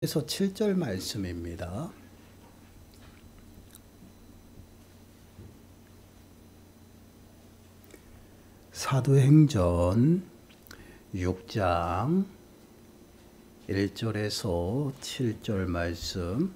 에서 7절 말씀입니다. 사도행전 6장 1절에서 7절 말씀.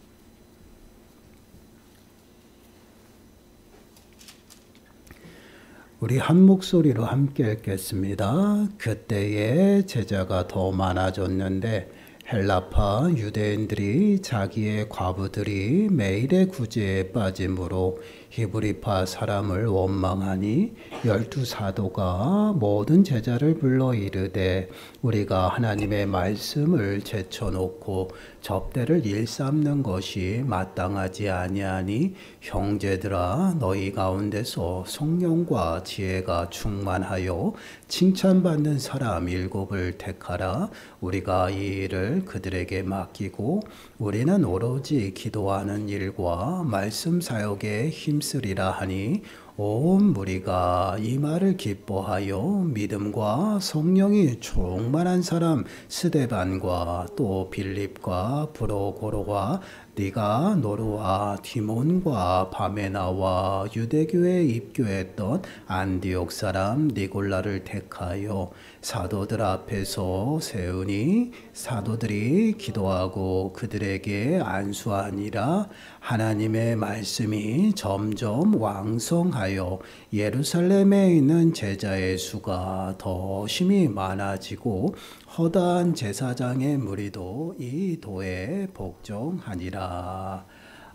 우리 한 목소리로 함께 읽겠습니다. 그때에 제자가 더 많아졌는데 헬라파 유대인들이 자기의 과부들이 매일의 구제에 빠짐으로 히브리파 사람을 원망하니 12사도가 모든 제자를 불러 이르되 우리가 하나님의 말씀을 제쳐놓고 접대를 일삼는 것이 마땅하지 아니하니 형제들아 너희 가운데서 성령과 지혜가 충만하여 칭찬받는 사람 7을 택하라. 우리가 이 일을 그들에게 맡기고 우리는 오로지 기도하는 일과 말씀 사역에 힘쓰리라 하니 온 무리가 이 말을 기뻐하여 믿음과 성령이 충만한 사람 스데반과 또 빌립과 브로고로와 니가노르와 디몬과 바메나와 유대교에 입교했던 안디옥 사람 니골라를 택하여 사도들 앞에서 세우니 사도들이 기도하고 그들에게 안수하니라. 하나님의 말씀이 점점 왕성하여 예루살렘에 있는 제자의 수가 더 심히 많아지고 허다한 제사장의 무리도 이 도에 복종하니라.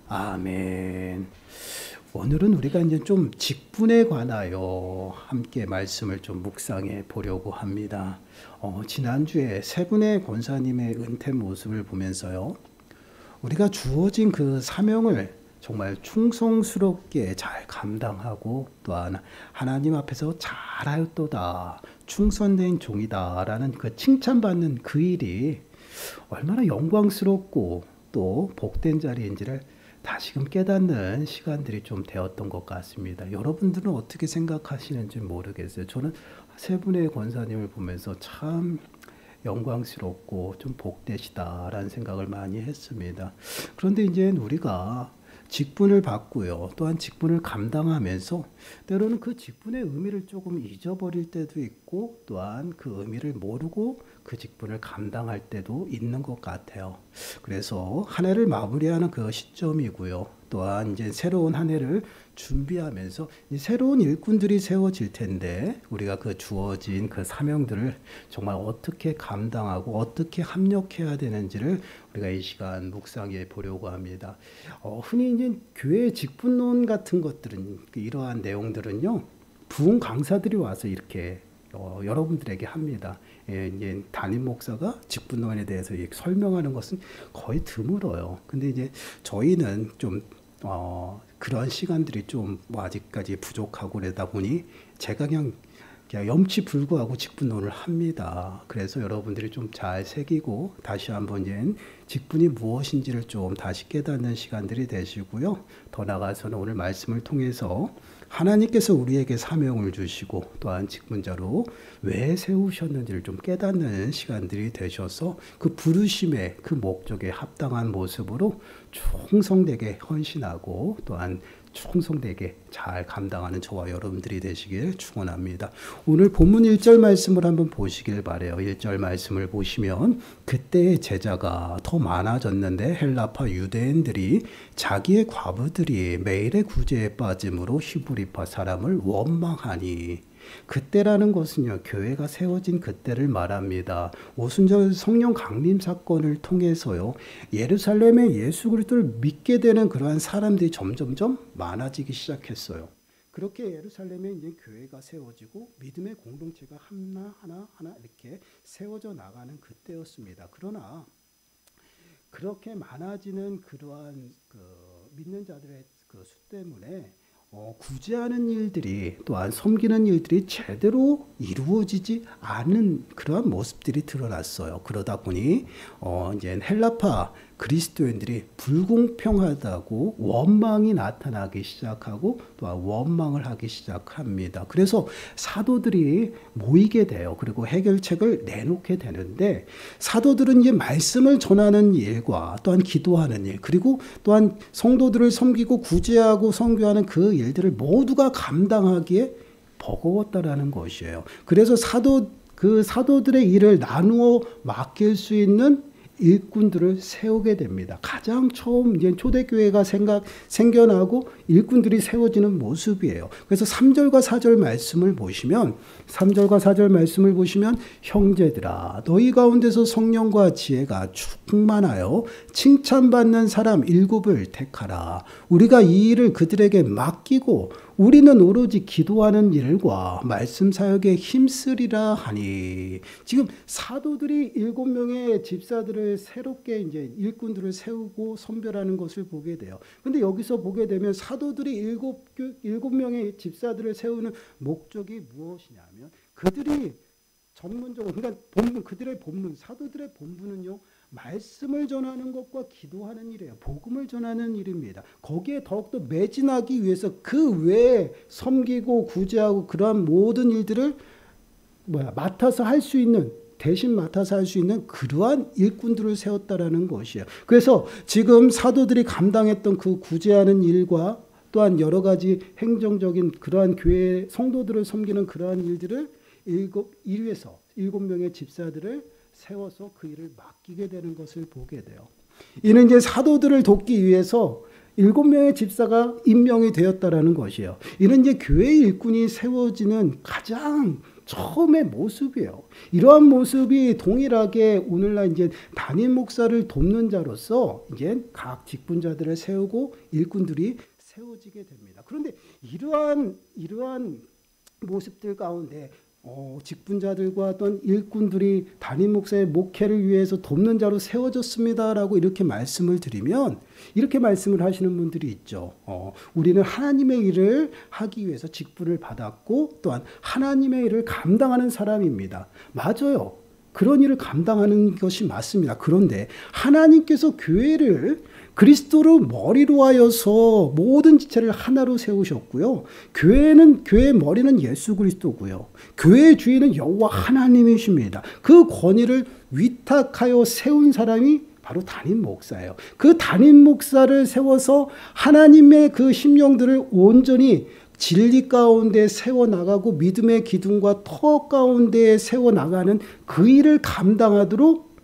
아멘. 오늘은 우리가 이제 좀 직분에 관하여 함께 말씀을 좀 묵상해 보려고 합니다. 지난주에 세 분의 권사님의 은퇴 모습을 보면서요. 우리가 주어진 그 사명을 정말 충성스럽게 잘 감당하고 또한 하나님 앞에서 잘하였도다, 충성된 종이다라는 그 칭찬받는 그 일이 얼마나 영광스럽고 또 복된 자리인지를 다시금 깨닫는 시간들이 좀 되었던 것 같습니다. 여러분들은 어떻게 생각하시는지 모르겠어요. 저는 세 분의 권사님을 보면서 참 영광스럽고 좀 복되시다라는 생각을 많이 했습니다. 그런데 이제 우리가 직분을 받고요. 또한 직분을 감당하면서 때로는 그 직분의 의미를 조금 잊어버릴 때도 있고 또한 그 의미를 모르고 그 직분을 감당할 때도 있는 것 같아요. 그래서 한 해를 마무리하는 그 시점이고요. 또한 이제 새로운 한 해를 준비하면서 새로운 일꾼들이 세워질 텐데 우리가 그 주어진 그 사명들을 정말 어떻게 감당하고 어떻게 합력해야 되는지를 우리가 이 시간 묵상해 보려고 합니다. 흔히 이제 교회 직분론 같은 것들은 이러한 내용들은요, 부흥 강사들이 와서 이렇게 여러분들에게 합니다. 이제 담임 목사가 직분론에 대해서 설명하는 것은 거의 드물어요. 근데 이제 저희는 좀 그런 시간들이 좀 아직까지 부족하고 그러다 보니 제가 그냥 염치불구하고 직분론을 합니다. 그래서 여러분들이 좀 잘 새기고 다시 한번 이제 직분이 무엇인지를 좀 다시 깨닫는 시간들이 되시고요. 더 나아가서는 오늘 말씀을 통해서 하나님께서 우리에게 사명을 주시고 또한 직분자로 왜 세우셨는지를 좀 깨닫는 시간들이 되셔서 그 부르심의 그 목적에 합당한 모습으로 충성되게 헌신하고 또한 충성되게 잘 감당하는 저와 여러분들이 되시길 축원합니다. 오늘 본문 1절 말씀을 한번 보시길 바래요. 1절 말씀을 보시면 그때의 제자가 더 많아졌는데 헬라파 유대인들이 자기의 과부들이 매일의 구제에 빠짐으로 히브리파 사람을 원망하니, 그때라는 것은요, 교회가 세워진 그때를 말합니다. 오순절 성령 강림 사건을 통해서요, 예루살렘에 예수 그리스도를 믿게 되는 그러한 사람들이 점점점 많아지기 시작했어요. 그렇게 예루살렘에 이제 교회가 세워지고 믿음의 공동체가 하나 이렇게 세워져 나가는 그때였습니다. 그러나 그렇게 많아지는 그러한 그 믿는 자들의 그 수 때문에 구제하는 일들이 또한 섬기는 일들이 제대로 이루어지지 않은 그러한 모습들이 드러났어요. 그러다 보니 이제 헬라파 그리스도인들이 불공평하다고 원망이 나타나기 시작하고 또한 원망을 하기 시작합니다. 그래서 사도들이 모이게 돼요. 그리고 해결책을 내놓게 되는데 사도들은 이제 말씀을 전하는 일과 또한 기도하는 일 그리고 또한 성도들을 섬기고 구제하고 선교하는 그 일들을 모두가 감당하기에 버거웠다라는 것이에요. 그래서 사도들의 일을 나누어 맡길 수 있는 일꾼들을 세우게 됩니다. 가장 처음 이제 초대교회가 생겨나고 일꾼들이 세워지는 모습이에요. 그래서 3절과 4절 말씀을 보시면 형제들아 너희 가운데서 성령과 지혜가 충만하여 칭찬받는 사람 7을 택하라. 우리가 이 일을 그들에게 맡기고 우리는 오로지 기도하는 일과 말씀 사역에 힘쓰리라 하니. 지금 사도들이 7명의 집사들을 새롭게 이제 일꾼들을 세우고 선별하는 것을 보게 돼요. 근데 여기서 보게 되면 사도들이 7명의 집사들을 세우는 목적이 무엇이냐면 그들이 전문적으로 그러니까 그들의 본분 사도들의 본분은요. 말씀을 전하는 것과 기도하는 일이에요. 복음을 전하는 일입니다. 거기에 더욱더 매진하기 위해서 그 외에 섬기고 구제하고 그러한 모든 일들을 맡아서 할 수 있는 대신 맡아서 할 수 있는 그러한 일꾼들을 세웠다라는 것이에요. 그래서 지금 사도들이 감당했던 그 구제하는 일과 또한 여러 가지 행정적인 그러한 교회 성도들을 섬기는 그러한 일들을 7명의 집사들을 세워서 그 일을 맡기게 되는 것을 보게 돼요. 이는 이제 사도들을 돕기 위해서 7명의 집사가 임명이 되었다라는 것이에요. 이는 이제 교회 일꾼이 세워지는 가장 처음의 모습이에요. 이러한 모습이 동일하게 오늘날 이제 담임 목사를 돕는 자로서 이제 각 직분자들을 세우고 일꾼들이 세워지게 됩니다. 그런데 이러한 모습들 가운데 직분자들과 어떤 일꾼들이 담임 목사의 목회를 위해서 돕는 자로 세워졌습니다라고 이렇게 말씀을 드리면 이렇게 말씀을 하시는 분들이 있죠. 우리는 하나님의 일을 하기 위해서 직분을 받았고 또한 하나님의 일을 감당하는 사람입니다. 맞아요. 그런 일을 감당하는 것이 맞습니다. 그런데 하나님께서 교회를 그리스도를 머리로 하여서 모든 지체를 하나로 세우셨고요. 교회의 머리는 예수 그리스도고요. 교회의 주인은 여호와 하나님이십니다. 그 권위를 위탁하여 세운 사람이 바로 담임 목사예요. 그 담임 목사를 세워서 하나님의 그 심령들을 온전히 진리 가운데 세워나가고 믿음의 기둥과 터 가운데 세워나가는 그 일을 감당하도록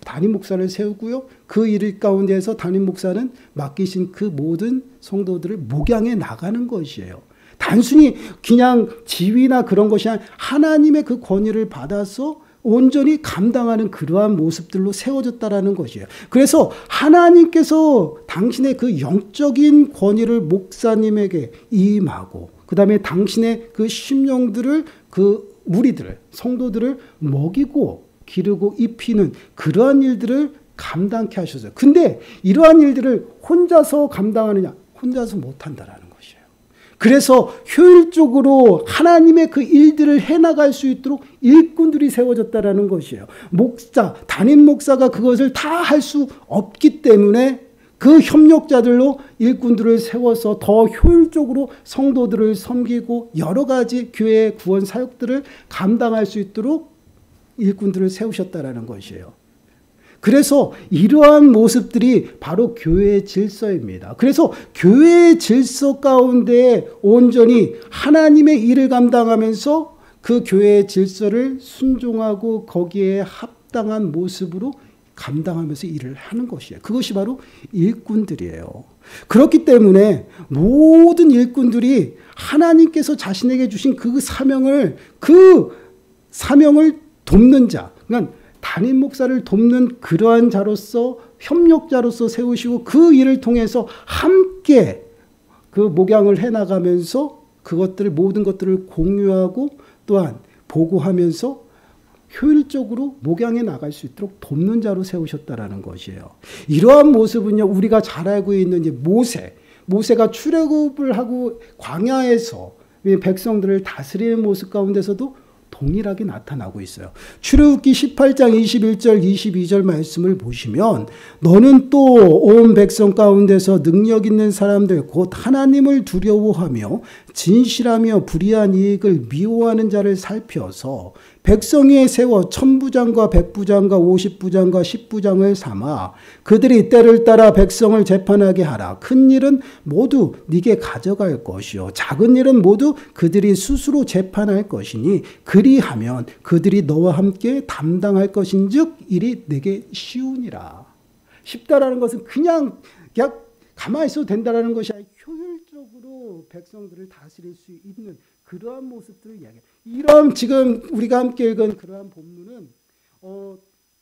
담임 목사를 세우고요. 그 일 가운데에서 담임 목사는 맡기신 그 모든 성도들을 목양해 나가는 것이에요. 단순히 그냥 지위나 그런 것이 아니라 하나님의 그 권위를 받아서 온전히 감당하는 그러한 모습들로 세워졌다라는 것이에요. 그래서 하나님께서 당신의 그 영적인 권위를 목사님에게 임하고 그 다음에 당신의 그 심령들을 그 무리들을 성도들을 먹이고 기르고 입히는 그러한 일들을 감당케 하셨어요. 근데 이러한 일들을 혼자서 감당하느냐? 혼자서 못한다라는 것이에요. 그래서 효율적으로 하나님의 그 일들을 해나갈 수 있도록 일꾼들이 세워졌다라는 것이에요. 담임 목사가 그것을 다 할 수 없기 때문에 그 협력자들로 일꾼들을 세워서 더 효율적으로 성도들을 섬기고 여러 가지 교회의 구원 사역들을 감당할 수 있도록 일꾼들을 세우셨다라는 것이에요. 그래서 이러한 모습들이 바로 교회의 질서입니다. 그래서 교회의 질서 가운데 온전히 하나님의 일을 감당하면서 그 교회의 질서를 순종하고 거기에 합당한 모습으로 감당하면서 일을 하는 것이에요. 그것이 바로 일꾼들이에요. 그렇기 때문에 모든 일꾼들이 하나님께서 자신에게 주신 그 사명을 돕는 자, 그러니까 담임 목사를 돕는 그러한 자로서 협력자로서 세우시고 그 일을 통해서 함께 그 목양을 해나가면서 모든 것들을 공유하고 또한 보고하면서 효율적으로 목양해 나갈 수 있도록 돕는 자로 세우셨다라는 것이에요. 이러한 모습은요, 우리가 잘 알고 있는 이제 모세가 출애굽을 하고 광야에서 백성들을 다스리는 모습 가운데서도 동일하게 나타나고 있어요. 출애굽기 18장 21절 22절 말씀을 보시면 너는 또 온 백성 가운데서 능력 있는 사람들 곧 하나님을 두려워하며 진실하며 불의한 이익을 미워하는 자를 살펴서 백성 위에 세워 천부장과 백부장과 50부장과 10부장을 삼아 그들이 때를 따라 백성을 재판하게 하라. 큰 일은 모두 네게 가져갈 것이요 작은 일은 모두 그들이 스스로 재판할 것이니 그리하면 그들이 너와 함께 담당할 것인즉 일이 내게 쉬우니라. 쉽다라는 것은 그냥 가만히 있어도 된다라는 것이 아니라 효율적으로 백성들을 다스릴 수 있는 그러한 모습들을 이야기해요. 이런 지금 우리가 함께 읽은 그러한 본문은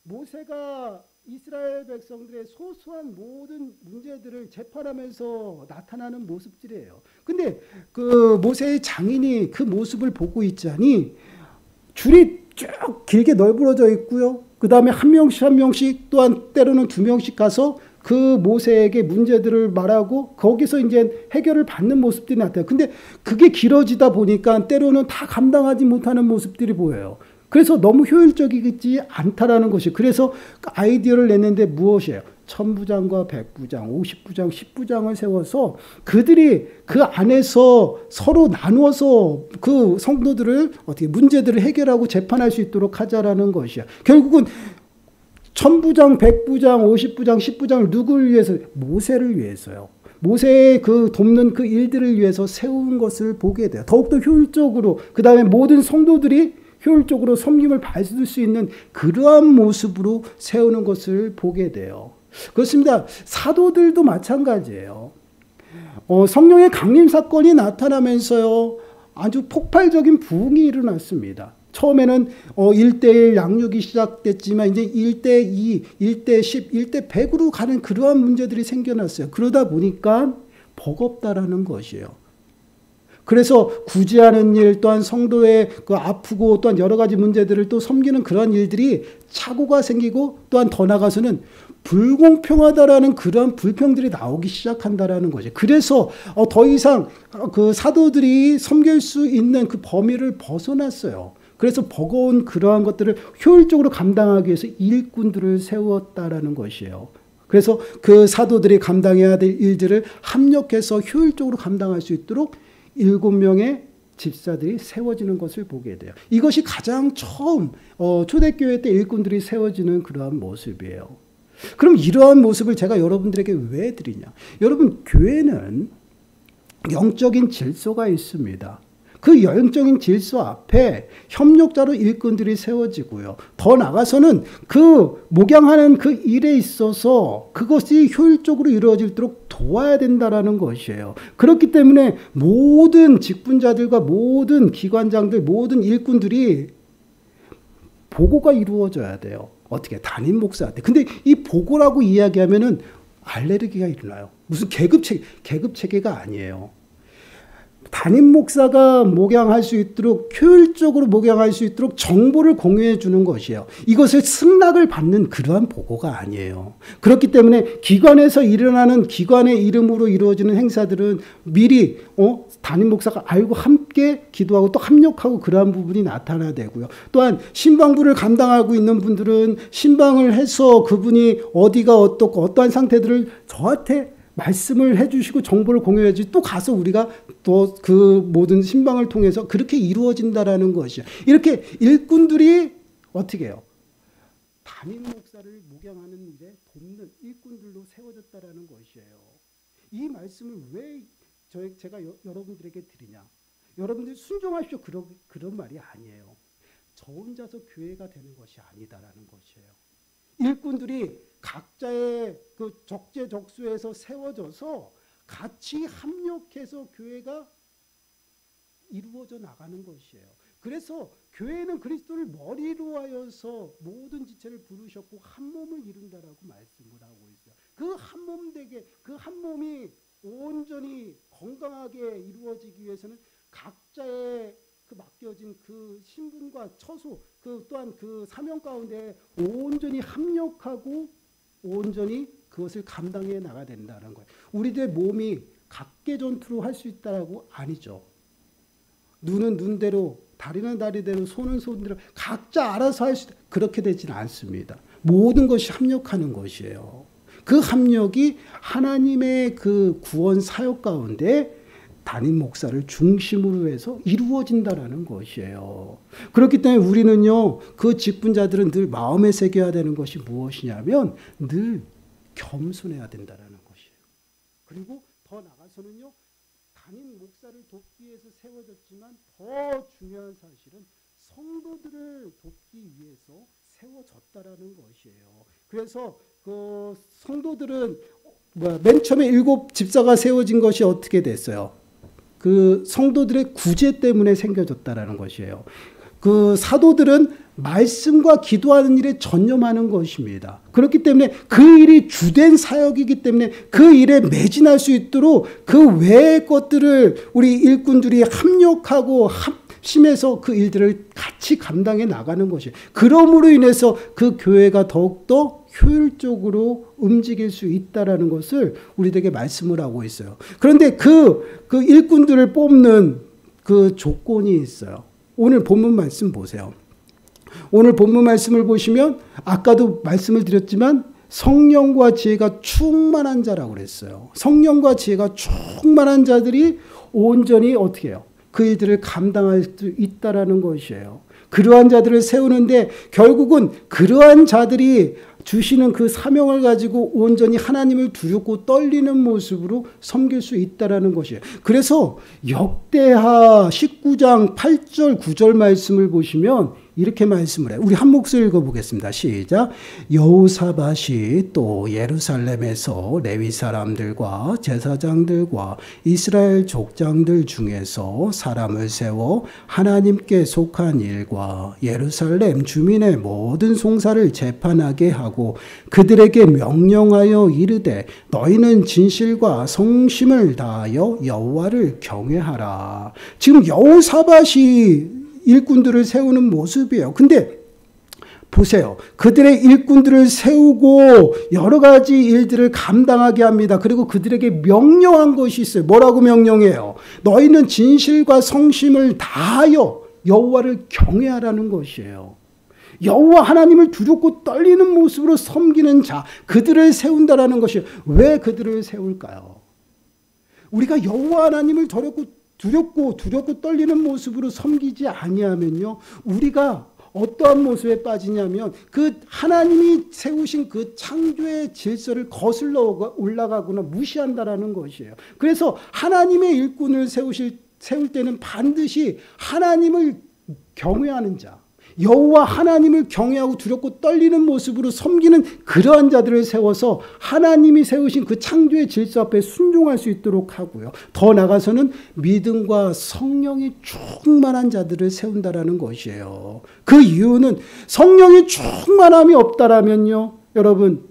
모세가 이스라엘 백성들의 소소한 모든 문제들을 재판하면서 나타나는 모습들이에요. 근데 그 모세의 장인이 그 모습을 보고 있자니 줄이 쭉 길게 널브러져 있고요. 그 다음에 한 명씩 한 명씩 또한 때로는 두 명씩 가서 그 모세에게 문제들을 말하고 거기서 이제 해결을 받는 모습들이 나타나요. 근데 그게 길어지다 보니까 때로는 다 감당하지 못하는 모습들이 보여요. 그래서 너무 효율적이지 않다라는 것이. 그래서 아이디어를 냈는데 무엇이에요? 천부장과 백부장, 50부장, 10부장을 세워서 그들이 그 안에서 서로 나누어서 그 성도들을 어떻게 문제들을 해결하고 재판할 수 있도록 하자라는 것이야. 결국은 천부장, 백부장, 50부장, 10부장을 누구를 위해서? 모세를 위해서요. 모세의 그 돕는 그 일들을 위해서 세운 것을 보게 돼요. 더욱더 효율적으로, 그 다음에 모든 성도들이 효율적으로 섬김을 받을 수 있는 그러한 모습으로 세우는 것을 보게 돼요. 그렇습니다. 사도들도 마찬가지예요. 성령의 강림 사건이 나타나면서요, 아주 폭발적인 부흥이 일어났습니다. 처음에는 1대1 양육이 시작됐지만 이제 1대2, 1대10, 1대100으로 가는 그러한 문제들이 생겨났어요. 그러다 보니까 버겁다라는 것이에요. 그래서 구제하는 일 또한 성도의 그 아프고 또한 여러 가지 문제들을 또 섬기는 그러한 일들이 착오가 생기고 또한 더 나가서는 불공평하다라는 그러한 불평들이 나오기 시작한다라는 거죠. 그래서 더 이상 그 사도들이 섬길 수 있는 그 범위를 벗어났어요. 그래서 버거운 그러한 것들을 효율적으로 감당하기 위해서 일꾼들을 세웠다라는 것이에요. 그래서 그 사도들이 감당해야 될 일들을 합력해서 효율적으로 감당할 수 있도록 7명의 집사들이 세워지는 것을 보게 돼요. 이것이 가장 처음 초대교회 때 일꾼들이 세워지는 그러한 모습이에요. 그럼 이러한 모습을 제가 여러분들에게 왜 드리냐? 여러분, 교회는 영적인 질서가 있습니다. 그 영적인 질서 앞에 협력자로 일꾼들이 세워지고요. 더 나아가서는 그 목양하는 그 일에 있어서 그것이 효율적으로 이루어지도록 도와야 된다라는 것이에요. 그렇기 때문에 모든 직분자들과 모든 기관장들, 모든 일꾼들이 보고가 이루어져야 돼요. 어떻게? 담임 목사한테. 근데 이 보고라고 이야기하면은 알레르기가 일어나요. 무슨 계급체계가 아니에요. 담임 목사가 목양할 수 있도록 효율적으로 목양할 수 있도록 정보를 공유해 주는 것이에요. 이것을 승낙을 받는 그러한 보고가 아니에요. 그렇기 때문에 기관에서 일어나는 기관의 이름으로 이루어지는 행사들은 미리 담임 목사가 알고 함께 기도하고 또 합력하고 그러한 부분이 나타나야 되고요. 또한 신방부를 감당하고 있는 분들은 신방을 해서 그분이 어디가 어떻고 어떠한 상태들을 저한테 말씀을 해주시고 정보를 공유해주고 또 가서 우리가 또 그 모든 신방을 통해서 그렇게 이루어진다라는 것이요. 이렇게 일꾼들이 어떻게 해요? 담임 목사를 목양하는 일에 돕는 일꾼들로 세워졌다라는 것이에요. 이 말씀을 왜 제가 여러분들에게 드리냐? 여러분들이 순종하십시오. 그런 말이 아니에요. 저 혼자서 교회가 되는 것이 아니다라는 것이에요. 일꾼들이 각자의 그 적재적소에서 세워져서 같이 합력해서 교회가 이루어져 나가는 것이에요. 그래서 교회는 그리스도를 머리로 하여서 모든 지체를 부르셨고 한 몸을 이룬다라고 말씀을 하고 있어요. 그 한 몸 되게, 그 한 몸이 온전히 건강하게 이루어지기 위해서는 각자의 그 맡겨진 그 신분과 처소, 그 또한 그 사명 가운데 온전히 합력하고 온전히 그것을 감당해 나가야 된다는 거예요. 우리들의 몸이 각계 전투로 할 수 있다라고 아니죠. 눈은 눈대로, 다리는 다리대로, 손은 손대로 각자 알아서 할 수 있다. 그렇게 되지는 않습니다. 모든 것이 합력하는 것이에요. 그 합력이 하나님의 그 구원 사역 가운데 담임 목사를 중심으로 해서 이루어진다라는 것이에요. 그렇기 때문에 우리는요, 그 직분자들은 늘 마음에 새겨야 되는 것이 무엇이냐면 늘 겸손해야 된다라는 것이에요. 그리고 더 나가서는요, 담임 목사를 돕기 위해서 세워졌지만 더 중요한 사실은 성도들을 돕기 위해서 세워졌다라는 것이에요. 그래서 그 성도들은 맨 처음에 7 집사가 세워진 것이 어떻게 됐어요? 그 성도들의 구제 때문에 생겨졌다라는 것이에요. 그 사도들은 말씀과 기도하는 일에 전념하는 것입니다. 그렇기 때문에 그 일이 주된 사역이기 때문에 그 일에 매진할 수 있도록 그 외의 것들을 우리 일꾼들이 합력하고 합심해서 그 일들을 같이 감당해 나가는 것이에요. 그러므로 인해서 그 교회가 더욱더 효율적으로 움직일 수 있다라는 것을 우리에게 말씀을 하고 있어요. 그런데 그 일꾼들을 뽑는 그 조건이 있어요. 오늘 본문 말씀 보세요. 오늘 본문 말씀을 보시면 아까도 말씀을 드렸지만 성령과 지혜가 충만한 자라고 그랬어요. 성령과 지혜가 충만한 자들이 온전히 어떻게 해요? 그 일들을 감당할 수 있다라는 것이에요. 그러한 자들을 세우는데 결국은 그러한 자들이 주시는 그 사명을 가지고 온전히 하나님을 두렵고 떨리는 모습으로 섬길 수 있다라는 것이에요. 그래서 역대하 19장 8절 9절 말씀을 보시면 이렇게 말씀을 해요. 우리 한 목소리 읽어보겠습니다. 시작. 여호사밧이 또 예루살렘에서 레위 사람들과 제사장들과 이스라엘 족장들 중에서 사람을 세워 하나님께 속한 일과 예루살렘 주민의 모든 송사를 재판하게 하고 그들에게 명령하여 이르되 너희는 진실과 성심을 다하여 여호와를 경외하라. 지금 여호사밧이 일꾼들을 세우는 모습이에요. 근데 보세요. 그들의 일꾼들을 세우고 여러 가지 일들을 감당하게 합니다. 그리고 그들에게 명령한 것이 있어요. 뭐라고 명령해요? 너희는 진실과 성심을 다하여 여호와를 경외하라는 것이에요. 여호와 하나님을 두렵고 떨리는 모습으로 섬기는 자, 그들을 세운다라는 것이에요. 왜 그들을 세울까요? 우리가 여호와 하나님을 두렵고 떨리는 모습으로 섬기지 아니하면요, 우리가 어떠한 모습에 빠지냐면 그 하나님이 세우신 그 창조의 질서를 거슬러 올라가거나 무시한다라는 것이에요. 그래서 하나님의 일꾼을 세울 때는 반드시 하나님을 경외하는 자, 여호와 하나님을 경외하고 두렵고 떨리는 모습으로 섬기는 그러한 자들을 세워서 하나님이 세우신 그 창조의 질서 앞에 순종할 수 있도록 하고요. 더 나아가서는 믿음과 성령이 충만한 자들을 세운다라는 것이에요. 그 이유는 성령이 충만함이 없다라면요, 여러분,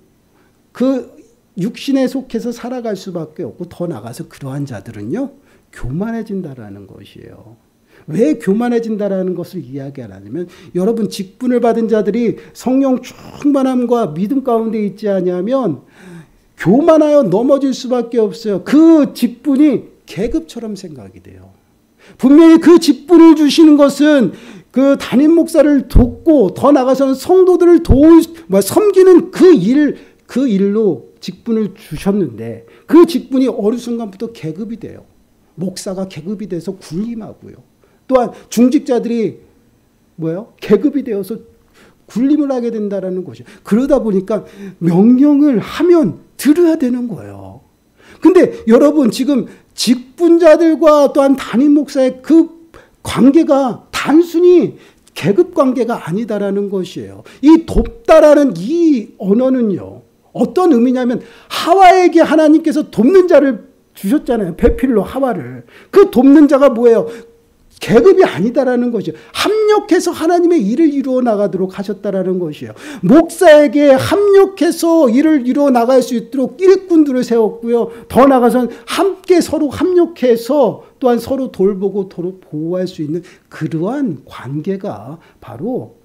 그 육신에 속해서 살아갈 수밖에 없고, 더 나아가서 그러한 자들은요, 교만해진다라는 것이에요. 왜 교만해진다라는 것을 이야기하냐면, 여러분, 직분을 받은 자들이 성령 충만함과 믿음 가운데 있지 않으면 교만하여 넘어질 수밖에 없어요. 그 직분이 계급처럼 생각이 돼요. 분명히 그 직분을 주시는 것은 그 담임 목사를 돕고 더 나아가서는 성도들을 섬기는 그 일로 직분을 주셨는데, 그 직분이 어느 순간부터 계급이 돼요. 목사가 계급이 돼서 군림하고요. 또한 중직자들이 계급이 되어서 군림을 하게 된다는 것이에요. 그러다 보니까 명령을 하면 들어야 되는 거예요. 근데 여러분, 지금 직분자들과 또한 담임 목사의 그 관계가 단순히 계급 관계가 아니다라는 것이에요. 이 돕다라는 이 언어는요, 어떤 의미냐면 하와에게 하나님께서 돕는 자를 주셨잖아요. 배필로 하와를. 그 돕는 자가 뭐예요? 계급이 아니다라는 것이에요. 합력해서 하나님의 일을 이루어 나가도록 하셨다라는 것이에요. 목사에게 합력해서 일을 이루어 나갈 수 있도록 일꾼들을 세웠고요. 더 나아가서는 함께 서로 합력해서 또한 서로 돌보고 서로 보호할 수 있는 그러한 관계가 바로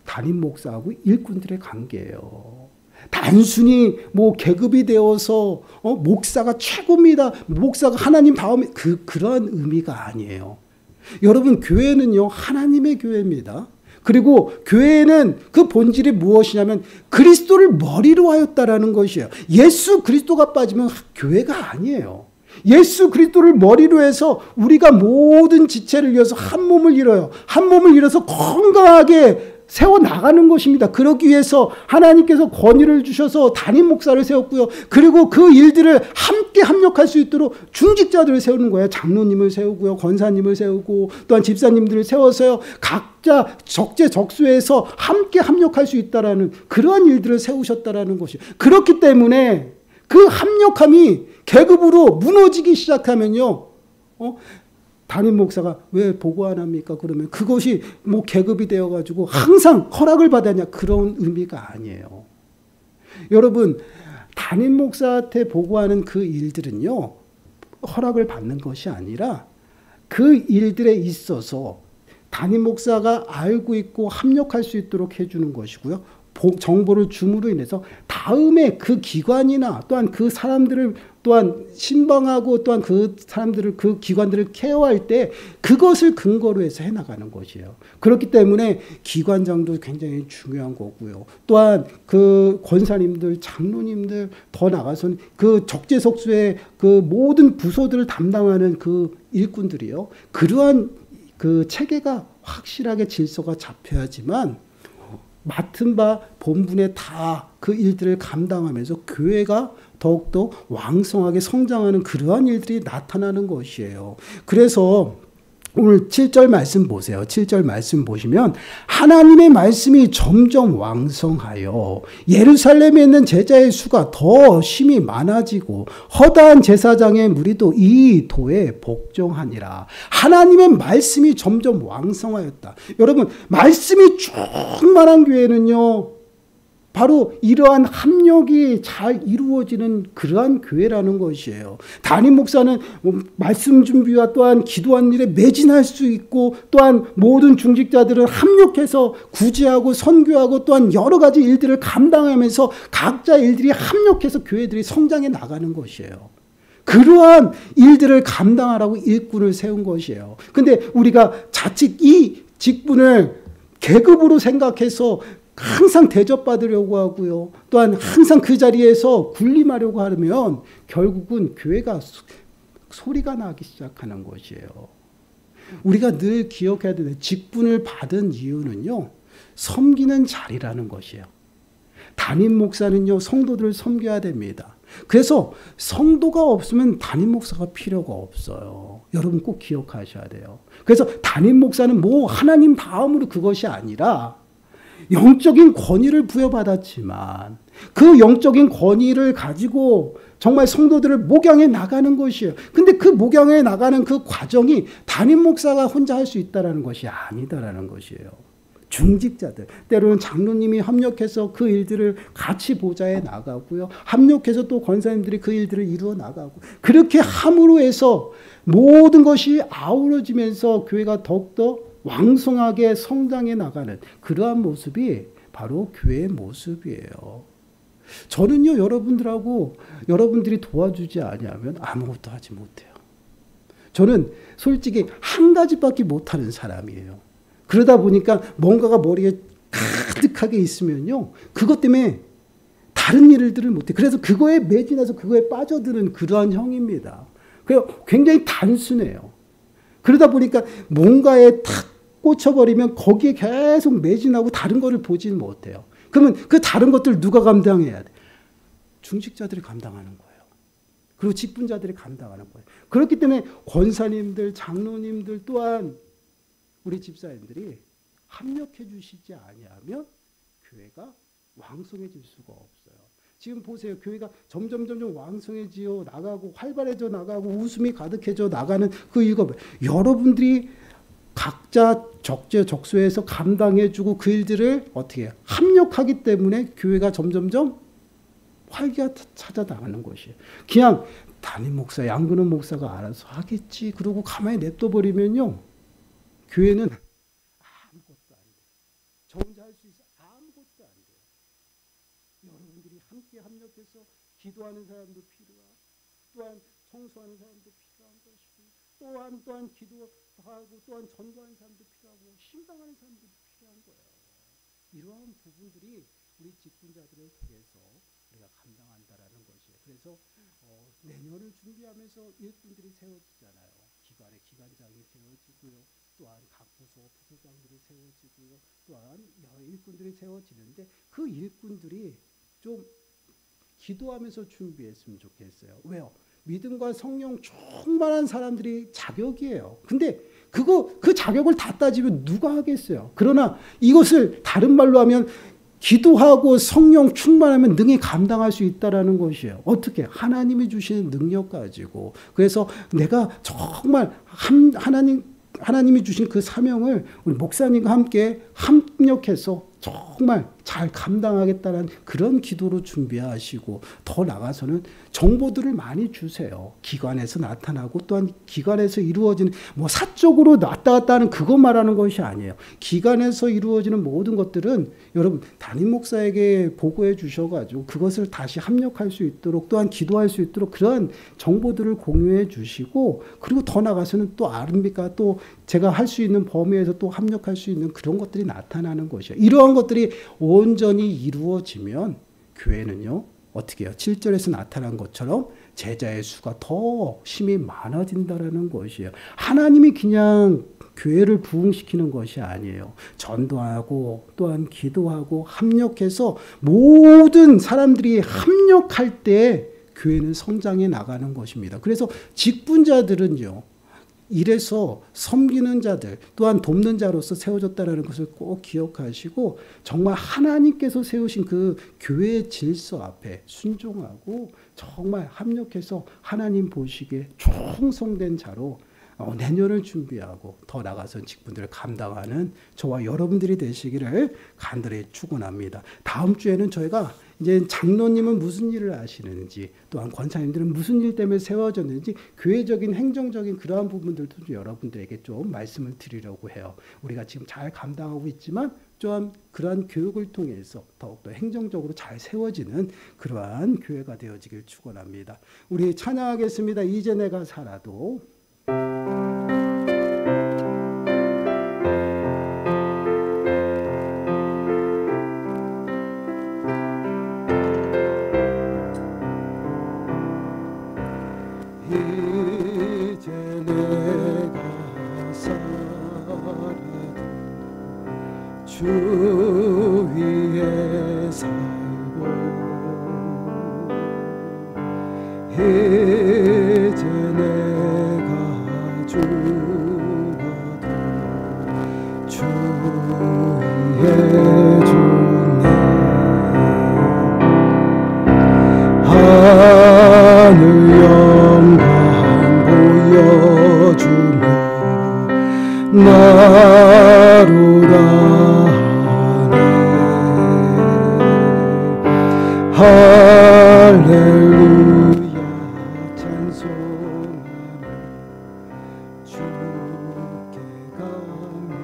담임 목사하고 일꾼들의 관계예요. 단순히 뭐 계급이 되어서 목사가 최고입니다. 목사가 하나님 다음에 그런 의미가 아니에요. 여러분, 교회는요, 하나님의 교회입니다. 그리고 교회는 그 본질이 무엇이냐면 그리스도를 머리로 하였다라는 것이에요. 예수 그리스도가 빠지면 교회가 아니에요. 예수 그리스도를 머리로 해서 우리가 모든 지체를 이어서 한 몸을 이뤄요. 한 몸을 이뤄서 건강하게 세워나가는 것입니다. 그러기 위해서 하나님께서 권위를 주셔서 담임 목사를 세웠고요. 그리고 그 일들을 함께 합력할 수 있도록 중직자들을 세우는 거예요. 장로님을 세우고요. 권사님을 세우고 또한 집사님들을 세워서요. 각자 적재적소에서 함께 합력할 수 있다라는 그러한 일들을 세우셨다라는 것이에요. 그렇기 때문에 그 합력함이 계급으로 무너지기 시작하면요. 담임 목사가 왜 보고 안 합니까? 그러면 그것이 뭐 계급이 되어가지고 항상 허락을 받았냐? 그런 의미가 아니에요. 여러분, 담임 목사한테 보고하는 그 일들은요, 허락을 받는 것이 아니라 그 일들에 있어서 담임 목사가 알고 있고 합력할 수 있도록 해주는 것이고요. 정보를 줌으로 인해서 다음에 그 기관이나 또한 그 사람들을 또한 신방하고 또한 그 사람들을 그 기관들을 케어할 때 그것을 근거로 해서 해나가는 것이에요. 그렇기 때문에 기관장도 굉장히 중요한 거고요. 또한 그 권사님들, 장로님들 더 나가서는 그 적재적소의 그 모든 부서들을 담당하는 그 일꾼들이요. 그러한 그 체계가 확실하게 질서가 잡혀야지만 맡은 바 본분에 다 그 일들을 감당하면서 교회가 더욱더 왕성하게 성장하는 그러한 일들이 나타나는 것이에요. 그래서 오늘 7절 말씀 보세요. 7절 말씀 보시면 하나님의 말씀이 점점 왕성하여 예루살렘에 있는 제자의 수가 더 심히 많아지고 허다한 제사장의 무리도 이 도에 복종하니라. 하나님의 말씀이 점점 왕성하였다. 여러분, 말씀이 충만한 교회는요, 바로 이러한 합력이 잘 이루어지는 그러한 교회라는 것이에요. 담임 목사는 말씀 준비와 또한 기도하는 일에 매진할 수 있고 또한 모든 중직자들은 합력해서 구제하고 선교하고 또한 여러 가지 일들을 감당하면서 각자 일들이 합력해서 교회들이 성장해 나가는 것이에요. 그러한 일들을 감당하라고 일꾼을 세운 것이에요. 근데 우리가 자칫 이 직분을 계급으로 생각해서 항상 대접받으려고 하고요. 또한 항상 그 자리에서 군림하려고 하면 결국은 교회가 소리가 나기 시작하는 것이에요. 우리가 늘 기억해야 되는 직분을 받은 이유는요, 섬기는 자리라는 것이에요. 담임 목사는요, 성도들을 섬겨야 됩니다. 그래서 성도가 없으면 담임 목사가 필요가 없어요. 여러분 꼭 기억하셔야 돼요. 그래서 담임 목사는 뭐 하나님 다음으로 그것이 아니라 영적인 권위를 부여받았지만 그 영적인 권위를 가지고 정말 성도들을 목양해 나가는 것이에요. 근데 그 목양해 나가는 그 과정이 담임 목사가 혼자 할 수 있다는 것이 아니다라는 것이에요. 중직자들, 때로는 장로님이 합력해서 그 일들을 같이 보좌해 나가고요. 합력해서 또 권사님들이 그 일들을 이루어 나가고, 그렇게 함으로 해서 모든 것이 아우러지면서 교회가 더욱더 왕성하게 성장해 나가는 그러한 모습이 바로 교회의 모습이에요. 저는요, 여러분들이 도와주지 않으면 아무것도 하지 못해요. 저는 솔직히 한 가지밖에 못하는 사람이에요. 그러다 보니까 뭔가가 머리에 가득하게 있으면요, 그것 때문에 다른 일들을 못해요. 그래서 그거에 매진해서 그거에 빠져드는 그러한 형입니다. 그래서 굉장히 단순해요. 그러다 보니까 뭔가에 탁 꽂혀버리면 거기에 계속 매진하고 다른 거를 보지는 못해요. 그러면 그 다른 것들 누가 감당해야 돼? 중직자들이 감당하는 거예요. 그리고 직분자들이 감당하는 거예요. 그렇기 때문에 권사님들, 장로님들 또한 우리 집사님들이 합력해 주시지 아니하면 교회가 왕성해질 수가 없어요. 지금 보세요. 교회가 점점 왕성해져 나가고 활발해져 나가고 웃음이 가득해져 나가는 그 이유가 여러분들이 각자 적재적소에서 감당해주고 그 일들을 어떻게 해요? 합력하기 때문에 교회가 점점점 활기가 찾아 나가는 것이에요. 그냥 담임 목사, 양근원 목사가 알아서 하겠지. 그러고 가만히 냅둬버리면요, 교회는 아무것도 안 돼요. 저 혼자 할 수 있어? 아무것도 안 돼요. 여러분들이 위해서 기도하는 사람도 필요하고 또한 청소하는 사람도 필요한 것이고 또한 기도하고 또한 전도하는 사람도 필요하고 신방하는 사람도 필요한 거예요. 이러한 부분들이 우리 직분자들을 통해서 우리가 감당한다라는 것이에요. 그래서 내년을 준비하면서 일꾼들이 세워지잖아요. 기관의 기관장이 세워지고요. 또한 각 부서장들이 세워지고요. 또한 여러 일꾼들이 세워지는데 그 일꾼들이 좀 기도하면서 준비했으면 좋겠어요. 왜요? 믿음과 성령 충만한 사람들이 자격이에요. 근데 그 자격을 다 따지면 누가 하겠어요? 그러나 이것을 다른 말로 하면 기도하고 성령 충만하면 능히 감당할 수 있다라는 것이에요. 어떻게? 하나님이 주시는 능력 가지고. 그래서 내가 정말 하나님이 주신 그 사명을 우리 목사님과 함께 협력해서 정말 잘 감당하겠다는 그런 기도로 준비하시고 더 나가서는 정보들을 많이 주세요. 기관에서 나타나고 또한 기관에서 이루어지는 사적으로 왔다 갔다 하는 그것 말하는 것이 아니에요. 기관에서 이루어지는 모든 것들은 여러분 담임 목사에게 보고해 주셔가지고 그것을 다시 합력할 수 있도록 또한 기도할 수 있도록 그런 정보들을 공유해 주시고 그리고 더 나가서는 또 아닙니까? 또 제가 할 수 있는 범위에서 또 합력할 수 있는 그런 것들이 나타나는 것이에요. 이러한 것들이 온전히 이루어지면 교회는요. 어떻게 해요? 7절에서 나타난 것처럼 제자의 수가 더 힘이 많아진다라는 것이에요. 하나님이 그냥 교회를 부흥시키는 것이 아니에요. 전도하고 또한 기도하고 합력해서 모든 사람들이 합력할 때 교회는 성장해 나가는 것입니다. 그래서 직분자들은요. 이래서 섬기는 자들 또한 돕는 자로서 세워졌다는 것을 꼭 기억하시고 정말 하나님께서 세우신 그 교회의 질서 앞에 순종하고 정말 합력해서 하나님 보시기에 충성된 자로 내년을 준비하고 더 나아가서 직분들을 감당하는 저와 여러분들이 되시기를 간절히 축원합니다. 다음 주에는 저희가 이제 장로님은 무슨 일을 하시는지 또한 권사님들은 무슨 일 때문에 세워졌는지 교회적인 행정적인 그러한 부분들도 좀 여러분들에게 좀 말씀을 드리려고 해요. 우리가 지금 잘 감당하고 있지만 좀 그러한 교육을 통해서 더욱더 행정적으로 잘 세워지는 그러한 교회가 되어지길 축원합니다. 우리 찬양하겠습니다. 이제 내가 살아도 이제 내가 살아도 주 위에 살고 이제 내가 죽어도 주 위에 주네 하늘 영광 보여주며 나로라 하네 할렐루야 찬송하며 주께 갑니다.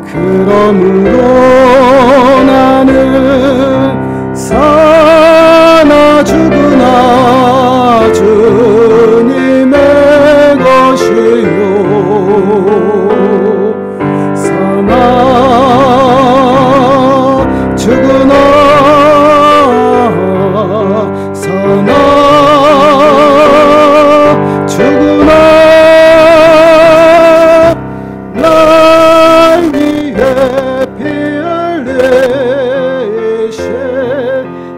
그러므로 나는 사나 죽으나 주님의 것이요 사나 죽으나 사나 죽으나 날 위해 피 흘리신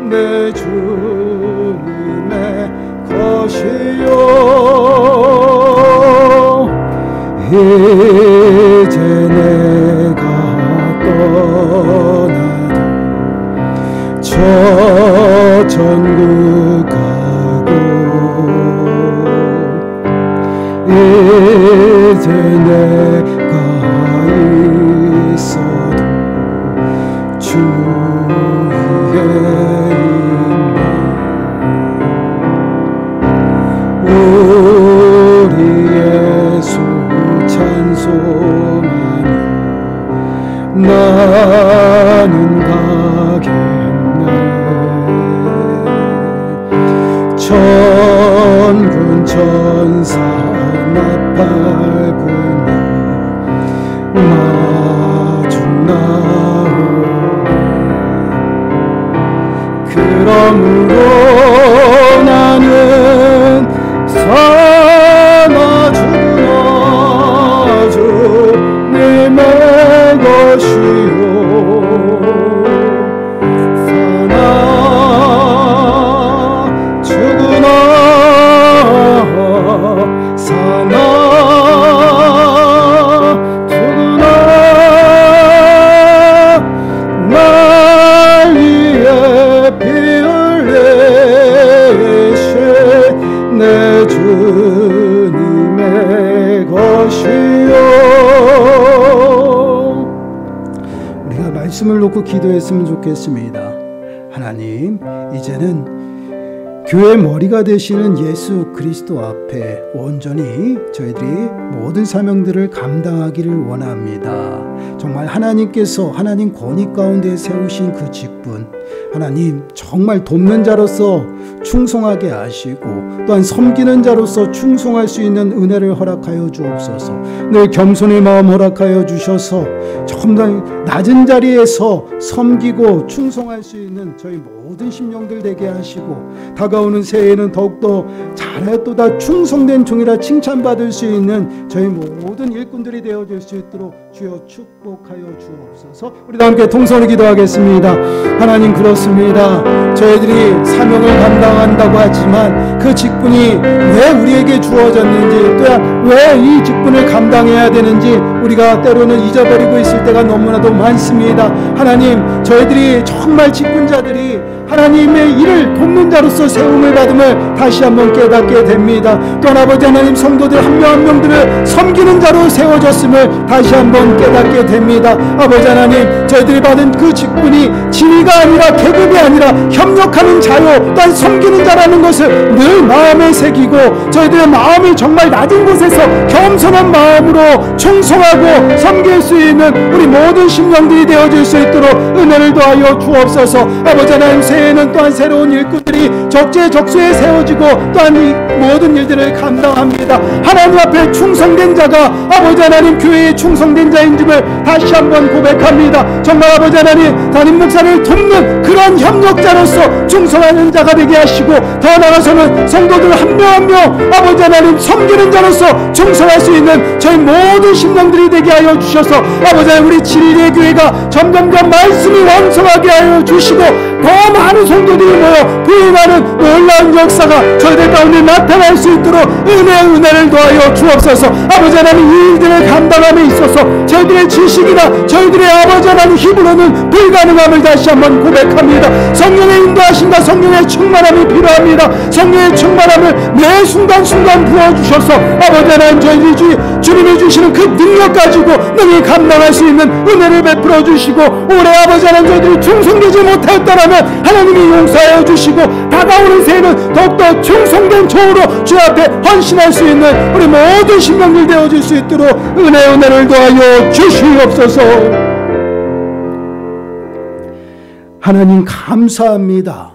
내 주님의 것이요 이제 내가 떠나도 저 천국 가고 이제 내가 있어도 주 위에 있네 우리 예수 찬송하며 나는 가겠네 밟으며 마중 나오네. 그러므로 나는 사나 죽으나 주님의 것이요 사나 죽으나 사나 죽으나 날 위해 피 흘리신 내 주님의 것이요. 우리가 말씀을 놓고 기도했으면 좋겠습니다. 하나님, 이제는 교회 머리가 되시는 예수 그리스도 앞에 온전히 저희들이 모든 사명들을 감당하기를 원합니다. 정말 하나님께서 하나님 권위 가운데 세우신 그 직분, 하나님 정말 돕는 자로서 충성하게 하시고 또한 섬기는 자로서 충성할 수 있는 은혜를 허락하여 주옵소서. 늘 겸손의 마음 허락하여 주셔서 정말 낮은 자리에서 섬기고 충성할 수 있는 저희 모든 심령들 되게 하시고 다가오는 새해에는 더욱더 잘하였도다 충성된 종이라 칭찬받을 수 있는 저희 모든 일꾼들이 되어줄 수 있도록 주여 축복하여 주옵소서. 우리도 함께 통성으로 기도하겠습니다. 하나님, 그렇습니다. 저희들이 사명을 감당한다고 하지만 그 직분이 왜 우리에게 주어졌는지 또한 왜 이 직분을 감당해야 되는지 우리가 때로는 잊어버리고 있을 때가 너무나도 많습니다. 하나님, 저희들이 정말 직분자들이 하나님의 일을 돕는 자로서 세움을 받음을 다시 한번 깨닫게 됩니다. 또한 아버지 하나님, 성도들 한 명 한 명들을 섬기는 자로 세워졌음을 다시 한번 깨닫게 됩니다. 아버지 하나님, 저희들이 받은 그 직분이 지위가 아니라 계급이 아니라 협력하는 자요 또한 섬기는 자라는 것을 늘 마음에 새기고 저희들의 마음이 정말 낮은 곳에서 겸손한 마음으로 충성하고 섬길 수 있는 우리 모든 심령들이 되어질 수 있도록 은혜를 더하여 주옵소서. 아버지 하나님, 새해에는 또한 새로운 일꾼들이 적재적소에 세워지고 또한 이 모든 일들을 감당합니다. 하나님 앞에 충성된 자가 아버지 하나님 교회의 충성된 자인 줄을 다시 한번 고백합니다. 정말 아버지 하나님, 담임 목사를 돕는 그런 협력자로서 충성하는 자가 되게 하시고 더 나아가서는 성도들 한 명 한 명 아버지 하나님 섬기는 자로서 충성할 수 있는 저희 모든 심령들이 되게 하여 주셔서 아버지 하나님, 우리 7일의 교회가 점점점 말씀이 왕성하게 하여 주시고 더 많은 성도들이 모여 부인하는 놀라운 역사가 저희들 가운데 나타날 수 있도록 은혜를 더하여 주옵소서. 아버지 하나님, 이 일들을 감당함에 있어서 저희들의 지식이나 저희들의 아버지 하나님 힘으로는 불가능함을 다시 한번 고백합니다. 성령의 인도하심과 성령의 충만함이 필요합니다. 성령의 충만함을 매 순간순간 부어주셔서 아버지 하나님, 저희들이 주님이 주시는 그 능력 가지고 능히 감당할 수 있는 은혜를 베풀어 주시고 올해 아버지 하나님, 저희들이 충성되지 못하였다라면 하나님이 용서하여 주시고 다가오는 새해는 더욱더 충성된 종으로 주 앞에 헌신할 수 있는 우리 모든 심령들 되어질 수 있도록 은혜를 더하여 주시옵소서. 하나님, 감사합니다.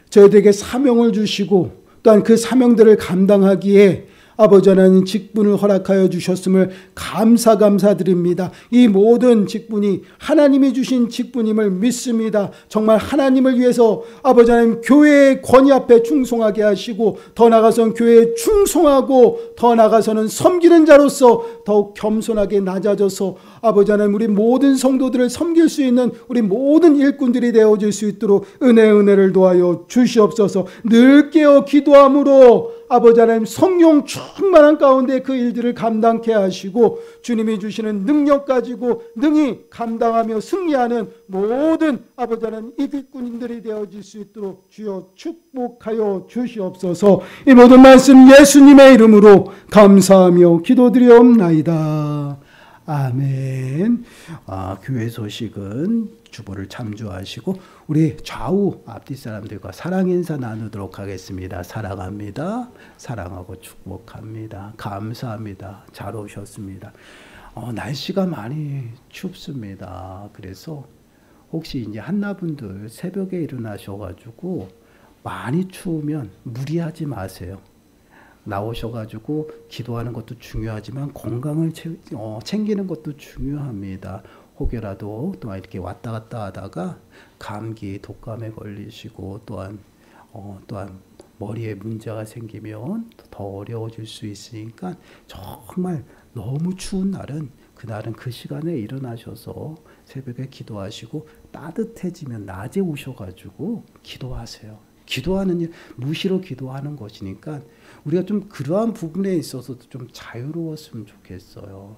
저희들에게 사명을 주시고 또한 그 사명들을 감당하기에 아버지 하나님 직분을 허락하여 주셨음을 감사드립니다. 이 모든 직분이 하나님이 주신 직분임을 믿습니다. 정말 하나님을 위해서 아버지 하나님 교회의 권위 앞에 충성하게 하시고 더 나아가서는 교회에 충성하고 더 나아가서는 섬기는 자로서 더욱 겸손하게 낮아져서 아버지 하나님, 우리 모든 성도들을 섬길 수 있는 우리 모든 일꾼들이 되어질 수 있도록 은혜를 도하여 주시옵소서. 늘 깨어 기도함으로 아버지 하나님, 성령 충만한 가운데 그 일들을 감당케 하시고 주님이 주시는 능력 가지고 능히 감당하며 승리하는 모든 아버지 하나님 일꾼들이 되어질 수 있도록 주여 축복하여 주시옵소서. 이 모든 말씀 예수님의 이름으로 감사하며 기도드리옵나이다. 아멘. 교회 소식은 주보를 참조하시고 우리 좌우 앞뒤 사람들과 사랑 인사 나누도록 하겠습니다. 사랑합니다. 사랑하고 축복합니다. 감사합니다. 잘 오셨습니다. 날씨가 많이 춥습니다. 그래서 혹시 이제 한나분들 새벽에 일어나셔가지고 많이 추우면 무리하지 마세요. 나오셔가지고 기도하는 것도 중요하지만 건강을 챙기는 것도 중요합니다. 혹여라도 또한 이렇게 왔다 갔다 하다가 감기, 독감에 걸리시고 또한 머리에 문제가 생기면 더 어려워질 수 있으니까 정말 너무 추운 날은 그날은 그 시간에 일어나셔서 새벽에 기도하시고 따뜻해지면 낮에 오셔가지고 기도하세요. 기도하는 일, 무시로 기도하는 것이니까 우리가 좀 그러한 부분에 있어서도 좀 자유로웠으면 좋겠어요.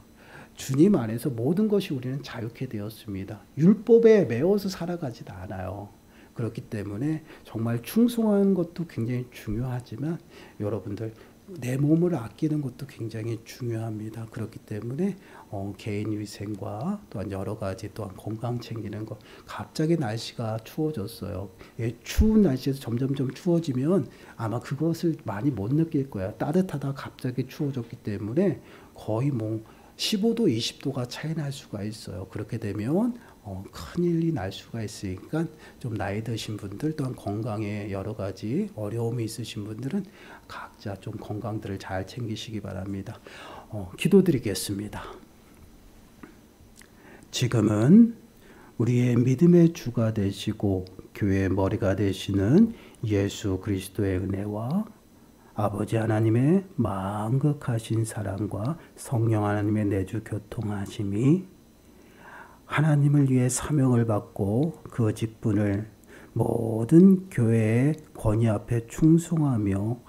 주님 안에서 모든 것이 우리는 자유케 되었습니다. 율법에 매어서 살아가지도 않아요. 그렇기 때문에 정말 충성하는 것도 굉장히 중요하지만 여러분들 내 몸을 아끼는 것도 굉장히 중요합니다. 그렇기 때문에 개인 위생과 또한 여러 가지 또한 건강 챙기는 것. 갑자기 날씨가 추워졌어요. 추운 날씨에서 점점점 추워지면 아마 그것을 많이 못 느낄 거야. 따뜻하다 갑자기 추워졌기 때문에 거의 15도, 20도가 차이 날 수가 있어요. 그렇게 되면 큰일이 날 수가 있으니까 좀 나이 드신 분들 또한 건강에 여러 가지 어려움이 있으신 분들은 각자 좀 건강들을 잘 챙기시기 바랍니다. 기도드리겠습니다. 지금은 우리의 믿음의 주가 되시고 교회의 머리가 되시는 예수 그리스도의 은혜와 아버지 하나님의 만극하신 사랑과 성령 하나님의 내주 교통하심이 하나님을 위해 사명을 받고 그 직분을 모든 교회의 권위 앞에 충성하며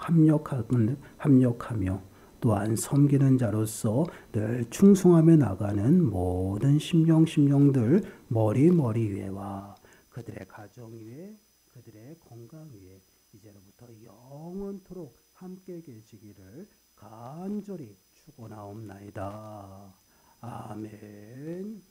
합력하며 또한 섬기는 자로서 늘 충성하며 나가는 모든 심령들 머리 위에와 그들의 가정 위에 그들의 건강 위에 이제로부터 영원토록 함께 계시기를 간절히 축원하옵나이다. 아멘.